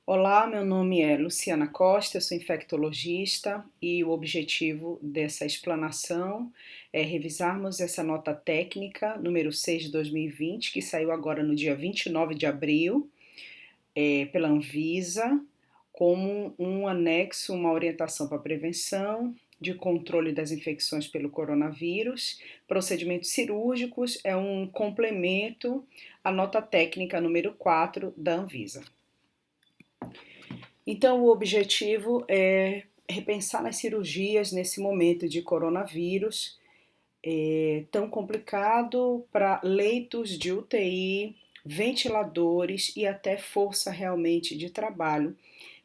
Olá, meu nome é Luciana Costa, eu sou infectologista e o objetivo dessa explanação é revisarmos essa nota técnica número 6 de 2020, que saiu agora no dia 29 de abril, pela Anvisa, como um anexo, uma orientação para prevenção de controle das infecções pelo coronavírus. Procedimentos cirúrgicos é um complemento à nota técnica número 4 da Anvisa. Então, o objetivo é repensar nas cirurgias nesse momento de coronavírus tão complicado para leitos de UTI, ventiladores e até força realmente de trabalho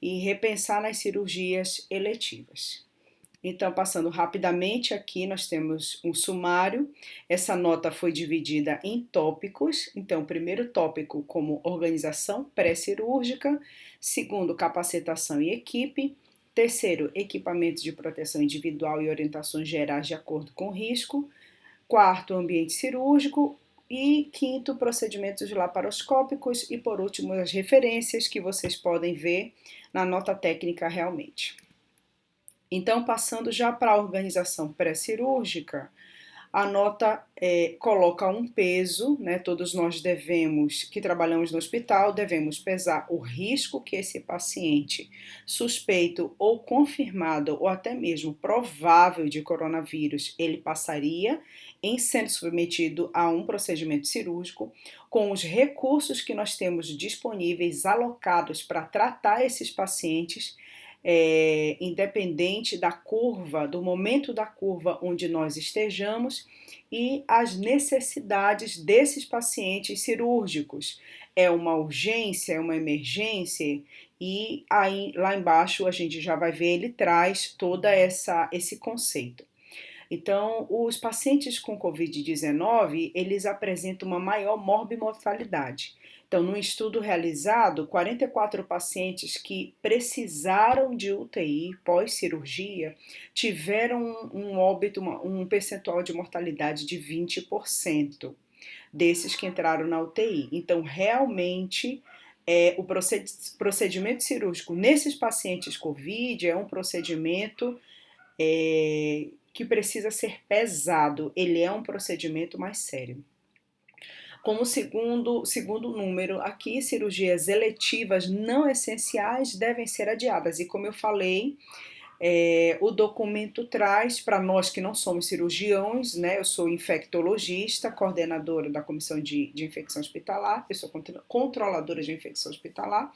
e repensar nas cirurgias eletivas. Então, passando rapidamente aqui, nós temos um sumário. Essa nota foi dividida em tópicos. Então, o primeiro tópico como organização pré-cirúrgica, segundo, capacitação e equipe, terceiro, equipamentos de proteção individual e orientações gerais de acordo com o risco, quarto, ambiente cirúrgico e quinto, procedimentos laparoscópicos e, por último, as referências que vocês podem ver na nota técnica realmente. Então, passando já para a organização pré-cirúrgica, a nota coloca um peso, né? Todos nós devemos, que trabalhamos no hospital, devemos pesar o risco que esse paciente suspeito ou confirmado ou até mesmo provável de coronavírus ele passaria em sendo submetido a um procedimento cirúrgico, com os recursos que nós temos disponíveis alocados para tratar esses pacientes. Independente da curva, do momento da curva onde nós estejamos e as necessidades desses pacientes cirúrgicos. É uma urgência, é uma emergência, e aí lá embaixo a gente já vai ver, ele traz toda esse conceito. Então, os pacientes com Covid-19, eles apresentam uma maior morbimortalidade. Então, num estudo realizado, 44 pacientes que precisaram de UTI pós-cirurgia tiveram um óbito, um percentual de mortalidade de 20% desses que entraram na UTI. Então, realmente, o procedimento cirúrgico nesses pacientes COVID é um procedimento que precisa ser pesado, ele é um procedimento mais sério. Como segundo número, aqui cirurgias eletivas não essenciais devem ser adiadas. E como eu falei, o documento traz para nós que não somos cirurgiões, né? Eu sou infectologista, coordenadora da comissão de infecção hospitalar, eu sou controladora de infecção hospitalar.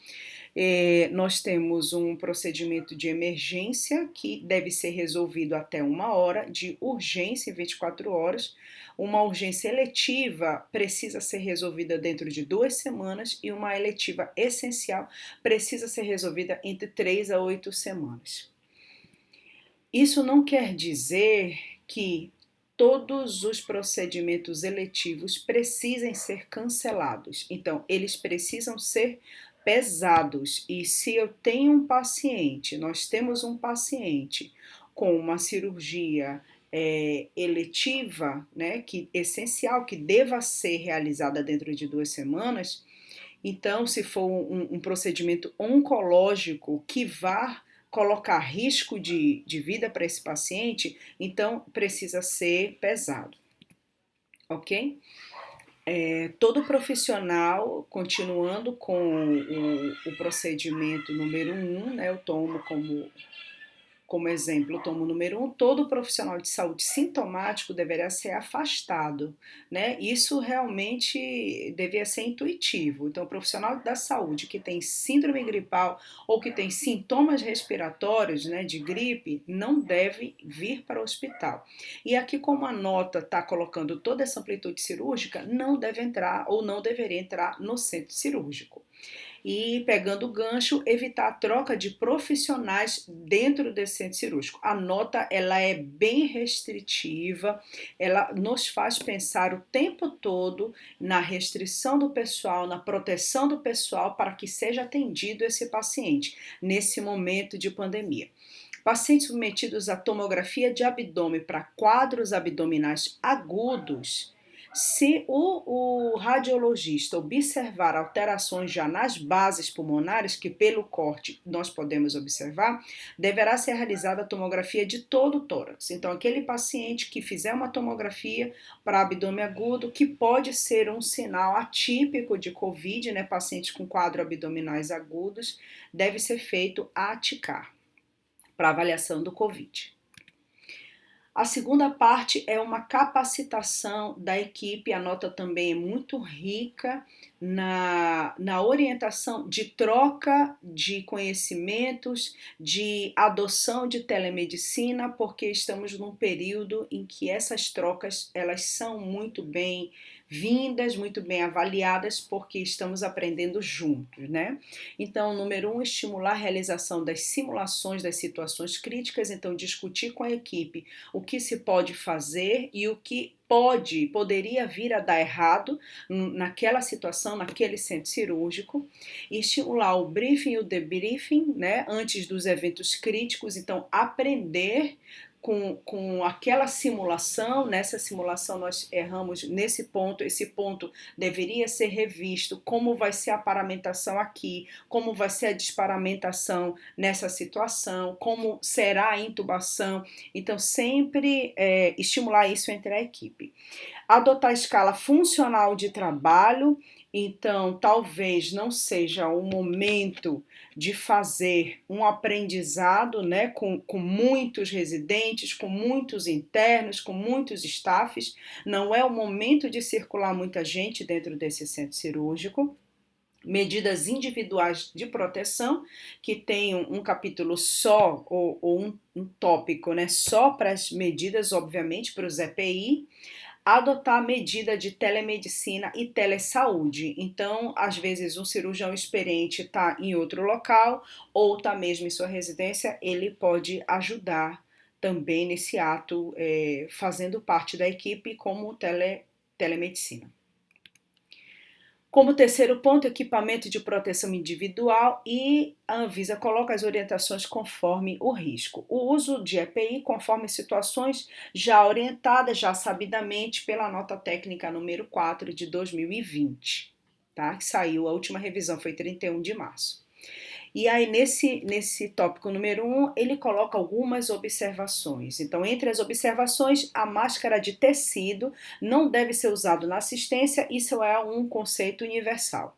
Nós temos um procedimento de emergência que deve ser resolvido até 1 hora, de urgência em 24 horas. Uma urgência eletiva precisa ser resolvida dentro de 2 semanas e uma eletiva essencial precisa ser resolvida entre 3 a 8 semanas. Isso não quer dizer que todos os procedimentos eletivos precisem ser cancelados. Então, eles precisam ser pesados. E se eu tenho um paciente, nós temos um paciente com uma cirurgia eletiva, né, que essencial, que deva ser realizada dentro de 2 semanas, então, se for um procedimento oncológico que vá colocar risco de vida para esse paciente, então precisa ser pesado, ok? Todo profissional, continuando com o procedimento número 1, né, eu tomo como exemplo, tomo o número 1, todo profissional de saúde sintomático deverá ser afastado, né? Isso realmente deveria ser intuitivo. Então, o profissional da saúde que tem síndrome gripal ou que tem sintomas respiratórios, né, de gripe, não deve vir para o hospital. E aqui, como a nota está colocando toda essa amplitude cirúrgica, não deve entrar ou não deveria entrar no centro cirúrgico. E, pegando o gancho, evitar a troca de profissionais dentro desse centro cirúrgico. A nota ela é bem restritiva, ela nos faz pensar o tempo todo na restrição do pessoal, na proteção do pessoal para que seja atendido esse paciente nesse momento de pandemia. Pacientes submetidos à tomografia de abdômen para quadros abdominais agudos Se o radiologista observar alterações já nas bases pulmonares, que pelo corte nós podemos observar, deverá ser realizada a tomografia de todo o tórax. Então, aquele paciente que fizer uma tomografia para abdômen agudo, que pode ser um sinal atípico de COVID, né? Pacientes com quadros abdominais agudos, deve ser feito a TICAR para avaliação do COVID. A segunda parte é uma capacitação da equipe, a nota também é muito rica na orientação de troca de conhecimentos, de adoção de telemedicina, porque estamos num período em que essas trocas elas são muito bem vindas, muito bem avaliadas, porque estamos aprendendo juntos, né? Então, número 1, estimular a realização das simulações das situações críticas, então discutir com a equipe o que se pode fazer e o que poderia vir a dar errado naquela situação, naquele centro cirúrgico, e estimular o briefing e o debriefing, né, antes dos eventos críticos, então aprender com aquela simulação. Nessa simulação nós erramos nesse ponto, esse ponto deveria ser revisto, como vai ser a paramentação aqui, como vai ser a desparamentação nessa situação, como será a intubação, então sempre estimular isso entre a equipe. Adotar a escala funcional de trabalho, então talvez não seja o momento de fazer um aprendizado, né, com muitos residentes, com muitos internos, com muitos staffs, não é o momento de circular muita gente dentro desse centro cirúrgico. Medidas individuais de proteção, que tem um capítulo só, ou um tópico, né, só para as medidas, obviamente, para os EPI. Adotar a medida de telemedicina e telesaúde. Então, às vezes, um cirurgião experiente está em outro local ou está mesmo em sua residência, ele pode ajudar também nesse ato, fazendo parte da equipe como telemedicina. Como terceiro ponto, equipamento de proteção individual, e a Anvisa coloca as orientações conforme o risco. O uso de EPI conforme situações já orientadas, já sabidamente, pela nota técnica número 4 de 2020, tá? Que saiu, a última revisão foi 31 de março. E aí, nesse tópico número 1, ele coloca algumas observações. Então, entre as observações, a máscara de tecido não deve ser usado na assistência, isso é um conceito universal.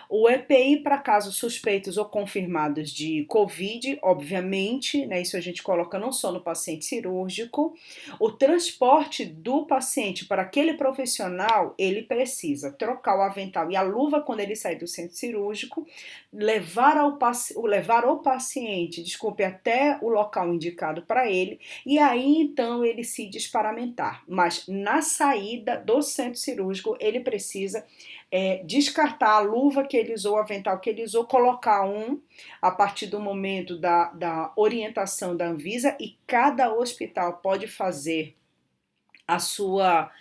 O EPI para casos suspeitos ou confirmados de COVID, obviamente, né, isso a gente coloca não só no paciente cirúrgico. O transporte do paciente para aquele profissional, ele precisa trocar o avental e a luva quando ele sair do centro cirúrgico, levar o paciente, até o local indicado para ele, e aí então ele se desparamentar. Mas na saída do centro cirúrgico, ele precisa descartar a luva que ele usou, o avental que ele usou, colocar a partir do momento da orientação da Anvisa, e cada hospital pode fazer a sua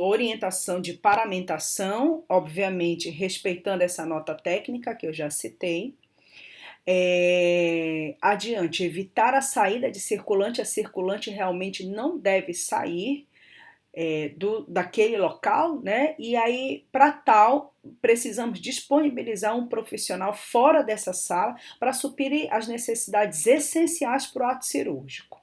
orientação de paramentação, obviamente respeitando essa nota técnica que eu já citei. Adiante, evitar a saída de circulante, a circulante realmente não deve sair daquele local, né? E aí, para tal, precisamos disponibilizar um profissional fora dessa sala para suprir as necessidades essenciais para o ato cirúrgico.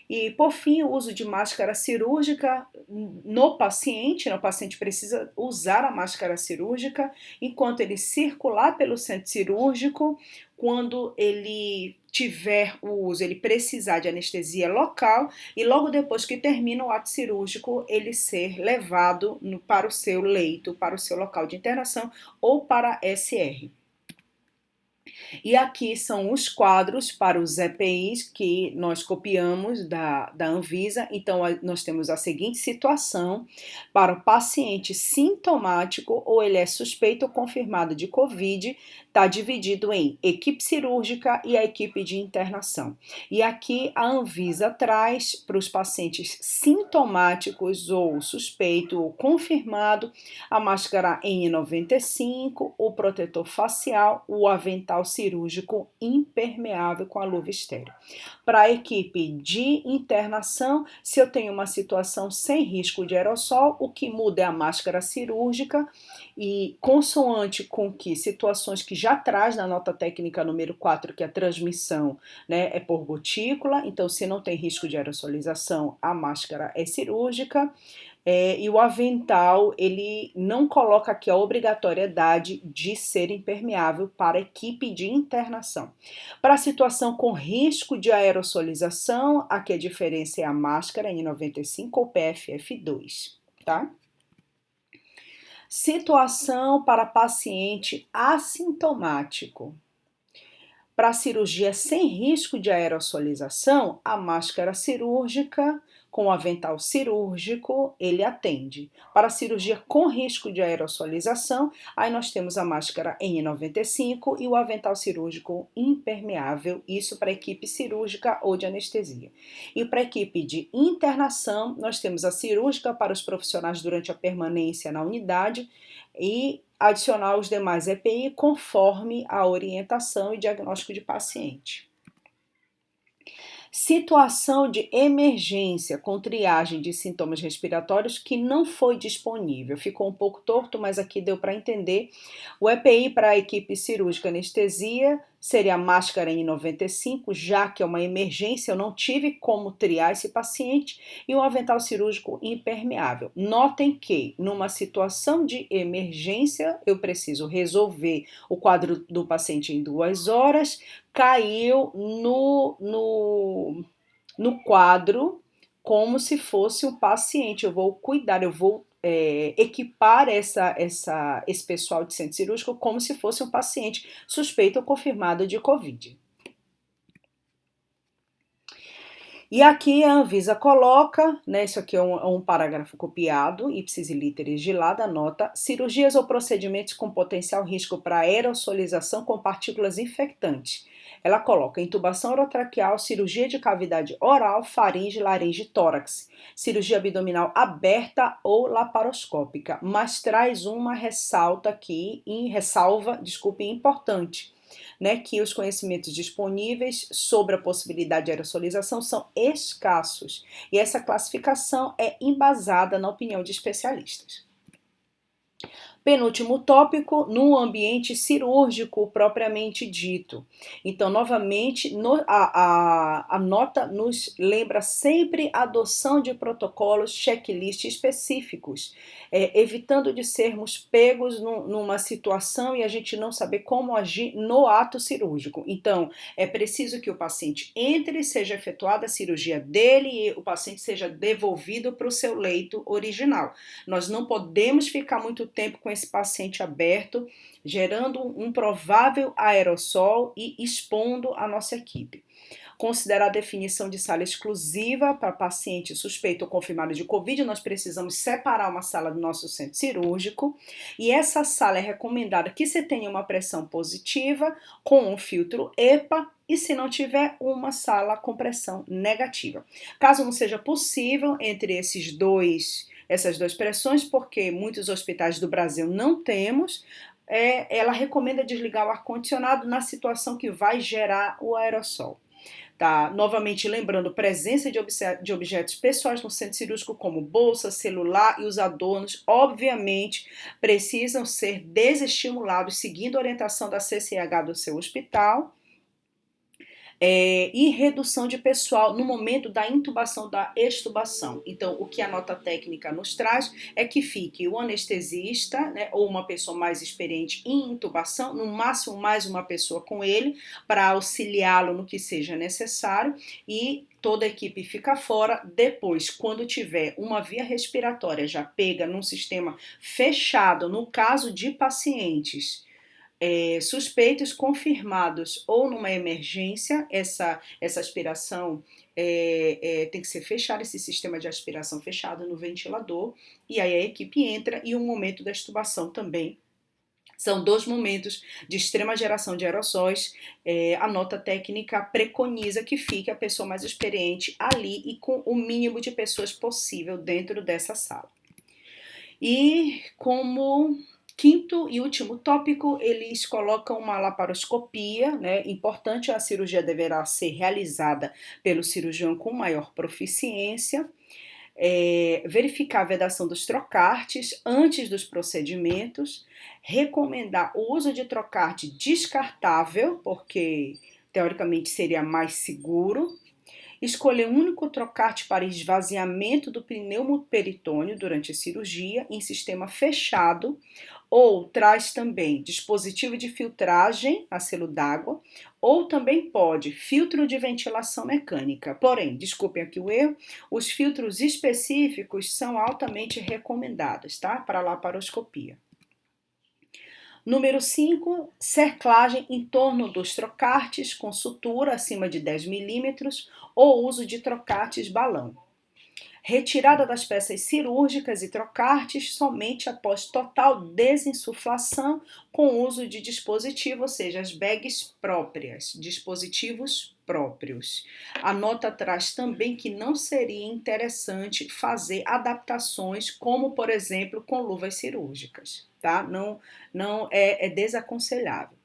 E, por fim, o uso de máscara cirúrgica no paciente. O paciente precisa usar a máscara cirúrgica enquanto ele circular pelo centro cirúrgico. Quando ele tiver o uso, ele precisar de anestesia local, e logo depois que termina o ato cirúrgico, ele ser levado para o seu leito, para o seu local de internação ou para SR. E aqui são os quadros para os EPIs que nós copiamos da Anvisa. Então, nós temos a seguinte situação: para o paciente sintomático ou ele é suspeito ou confirmado de COVID, está dividido em equipe cirúrgica e a equipe de internação. E aqui a Anvisa traz para os pacientes sintomáticos ou suspeito ou confirmado a máscara N95, o protetor facial, o avental cirúrgico impermeável com a luva estéril. Para a equipe de internação, se eu tenho uma situação sem risco de aerossol, o que muda é a máscara cirúrgica e consoante com que situações que já traz na nota técnica número 4, que a transmissão, né, é por gotícula, então se não tem risco de aerosolização, a máscara é cirúrgica. E o avental, ele não coloca aqui a obrigatoriedade de ser impermeável para a equipe de internação. Para a situação com risco de aerosolização, aqui a diferença é a máscara N95 ou PFF2, tá? Situação para paciente assintomático. Para cirurgia sem risco de aerosolização, a máscara cirúrgica com o avental cirúrgico, ele atende. Para cirurgia com risco de aerosolização, aí nós temos a máscara N95 e o avental cirúrgico impermeável, isso para a equipe cirúrgica ou de anestesia. E para a equipe de internação, nós temos a cirúrgica para os profissionais durante a permanência na unidade e adicionar os demais EPI conforme a orientação e diagnóstico de paciente. Situação de emergência com triagem de sintomas respiratórios que não foi disponível. Ficou um pouco torto, mas aqui deu para entender. O EPI para a equipe cirúrgica anestesia seria a máscara N95, já que é uma emergência, eu não tive como triar esse paciente, e o avental cirúrgico impermeável. Notem que, numa situação de emergência, eu preciso resolver o quadro do paciente em 2 horas, caiu no quadro como se fosse um paciente. Eu vou cuidar, eu vou equipar esse pessoal de centro cirúrgico como se fosse um paciente suspeito ou confirmado de Covid. E aqui a Anvisa coloca, né, isso aqui é um parágrafo copiado, ipsis literis de lá da nota, cirurgias ou procedimentos com potencial risco para aerosolização com partículas infectantes. Ela coloca intubação orotraqueal, cirurgia de cavidade oral, faringe, laringe, tórax, cirurgia abdominal aberta ou laparoscópica, mas traz uma ressalva importante. Né, que os conhecimentos disponíveis sobre a possibilidade de aerosolização são escassos e essa classificação é embasada na opinião de especialistas. Penúltimo tópico, no ambiente cirúrgico propriamente dito. Então, novamente, a nota nos lembra sempre a adoção de protocolos checklist específicos, evitando de sermos pegos numa situação e a gente não saber como agir no ato cirúrgico. Então, é preciso que o paciente entre, seja efetuada a cirurgia dele e o paciente seja devolvido para o seu leito original. Nós não podemos ficar muito tempo com esse paciente aberto, gerando um provável aerossol e expondo a nossa equipe. Considerar a definição de sala exclusiva para paciente suspeito ou confirmado de Covid, nós precisamos separar uma sala do nosso centro cirúrgico e essa sala é recomendada que você tenha uma pressão positiva com um filtro EPA e se não tiver uma sala com pressão negativa. Caso não seja possível entre essas duas pressões, porque muitos hospitais do Brasil não temos, ela recomenda desligar o ar-condicionado na situação que vai gerar o aerossol. Tá? Novamente lembrando, presença de objetos pessoais no centro cirúrgico, como bolsa, celular e os adornos, obviamente, precisam ser desestimulados, seguindo a orientação da CCH do seu hospital. E redução de pessoal no momento da intubação, da extubação. Então, o que a nota técnica nos traz é que fique o anestesista, né, ou uma pessoa mais experiente em intubação, no máximo mais uma pessoa com ele, para auxiliá-lo no que seja necessário, e toda a equipe fica fora. Depois, quando tiver uma via respiratória já pega num sistema fechado, no caso de pacientes suspeitos confirmados ou numa emergência, essa aspiração tem que ser fechada, esse sistema de aspiração fechado no ventilador, e aí a equipe entra e o momento da extubação também São 2 momentos de extrema geração de aerossóis. A nota técnica preconiza que fique a pessoa mais experiente ali e com o mínimo de pessoas possível dentro dessa sala. E como quinto e último tópico, eles colocam uma laparoscopia, né? Importante, a cirurgia deverá ser realizada pelo cirurgião com maior proficiência. Verificar a vedação dos trocartes antes dos procedimentos, recomendar o uso de trocarte descartável, porque teoricamente seria mais seguro, escolher um único trocarte para esvaziamento do pneumoperitônio durante a cirurgia em sistema fechado, ou traz também dispositivo de filtragem a selo d'água, ou também pode filtro de ventilação mecânica. Porém, desculpem aqui o erro, os filtros específicos são altamente recomendados, tá? Para laparoscopia. Número 5, cerclagem em torno dos trocartes com sutura acima de 10 milímetros ou uso de trocartes balão. Retirada das peças cirúrgicas e trocartes somente após total desinsuflação com uso de dispositivo, ou seja, as bags próprias, dispositivos próprios. A nota traz também que não seria interessante fazer adaptações, como por exemplo com luvas cirúrgicas, tá? Não é desaconselhável.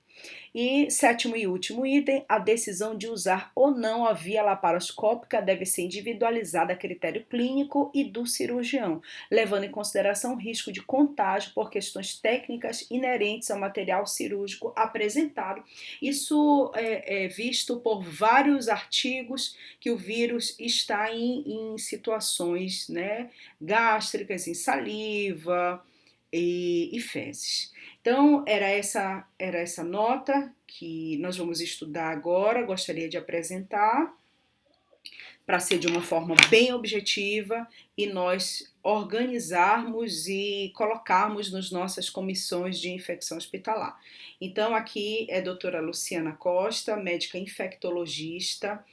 E sétimo e último item, a decisão de usar ou não a via laparoscópica deve ser individualizada a critério clínico e do cirurgião, levando em consideração o risco de contágio por questões técnicas inerentes ao material cirúrgico apresentado. Isso é visto por vários artigos que o vírus está em situações, né, gástricas, em saliva e fezes. Então, era essa nota que nós vamos estudar agora, gostaria de apresentar, para ser de uma forma bem objetiva e nós organizarmos e colocarmos nas nossas comissões de infecção hospitalar. Então, aqui é a doutora Luciana Costa, médica infectologista,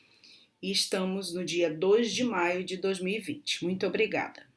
e estamos no dia 2 de maio de 2020. Muito obrigada.